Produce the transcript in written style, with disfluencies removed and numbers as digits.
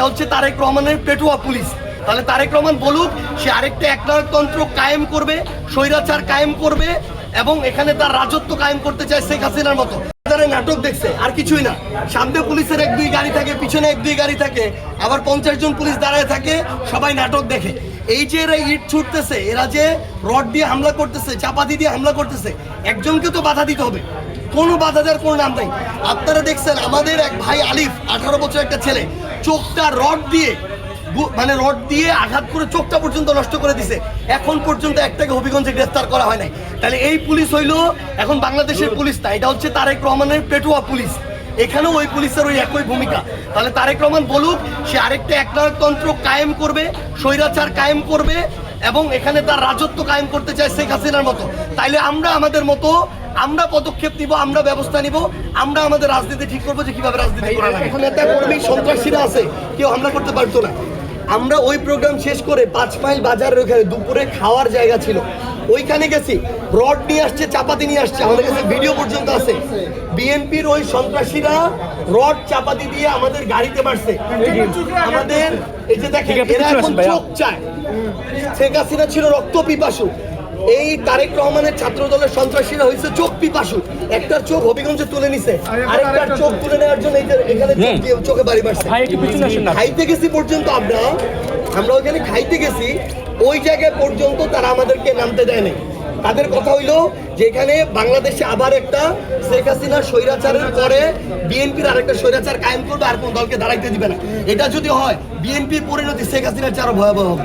এটা হচ্ছে তারেক রহমানের পেটুয়া পুলিশ। তাহলে তারেক রহমান বলুক সে আরেকটা একনায়কতন্ত্র কায়েম করবে, স্বৈরাচার কায়েম করবে এবং এখানে তার রাজত্ব কায়েম করতে চায় শেখ হাসিনার মতো। নাটক দেখছে আর কিছুই না। সামনে পুলিশের 1-2 গাড়ি থাকে, পিছনে 1-2 গাড়ি থাকে, আবার 50 জন পুলিশ দাঁড়ায় থাকে, সবাই নাটক দেখে। এই যে এরা ইট ছুটতেছে, এরা যে রড দিয়ে হামলা করতেছে, চাপাতি দিয়ে হামলা করতেছে, একজনকে তো বাধা দিতে হবে। কোনো বাধা দেওয়ার কোনো নাম নেই। আপনারা দেখছেন আমাদের এক ভাই আলিফ, 18 বছর একটা ছেলে, চোখটা রড দিয়ে আঘাত করে চোখটা পর্যন্ত নষ্ট করে দিছে। এখন পর্যন্ত একটাকে হবিগঞ্জে গ্রেফতার করা হয় নাই। তাহলে এই পুলিশ হইলো এখন বাংলাদেশের পুলিশ না, এটা হচ্ছে তারেক রহমানের পেটুয়া পুলিশ। এখানেও ওই পুলিশের ওই একই ভূমিকা। তাহলে তারেক রহমান বলুক সে আরেকটা একনায়কতন্ত্র কায়েম করবে, স্বৈরাচার কায়েম করবে এবং এখানে তার রাজত্ব কায়েম করতে চায় শেখ হাসিনার মতো। তাইলে আমরা আমাদের মতো আমরা পদক্ষেপ নিব, আমরা ব্যবস্থা নিব, আমরা আমাদের রাজনীতি ঠিক করবো যে কিভাবে রাজনীতি করা লাগে। এখন নেতা কর্মী সন্ত্রাসীরা আছে, কেউ হামলা করতে পারতো না। আমরা ওই প্রোগ্রাম শেষ করে 5 মাইল বাজারের ওখানে দুপুরে খাওয়ার জায়গা ছিল, ওইখানে গেছি, রড নিয়ে আসছে, চাপাতি নিয়ে আসছে, আমাদের কাছে ভিডিও পর্যন্ত আছে। বিএনপির ওই সন্ত্রাসীরা রড চাপাতি দিয়ে আমাদের গাড়িতে বাড়ছে। আমাদের এই যে দেখেন, এরা এখন চোখ চায়। শেখ হাসিনা ছিল রক্ত পিপাসু, এই তারেক রহমানের ছাত্র দলের সন্ত্রাসীরা হয়েছে চোখ পিপাসু। একটার চোখ হবিগঞ্জে তুলে নিছে, আরেকটার চোখ তুলে নেওয়ার জন্য এখানে চোখে বাড়ি বাড়ছে। খাইতে গেছি পর্যন্ত আমরা ওইখানে খাইতে গেছি, ওই জায়গায় পর্যন্ত তারা আমাদেরকে নামতে দেয় নাই। তাদের কথা হইলো যে এখানে বাংলাদেশে আবার একটা শেখ হাসিনা স্বৈরাচারের পরে বিএনপির আরেকটা স্বৈরাচার কায়েম করবে, আর কোন দলকে দাঁড়াইতে দিবে না। এটা যদি হয় বিএনপির পরিণতি শেখ হাসিনার চেয়ে আরো ভয়াবহ হবে।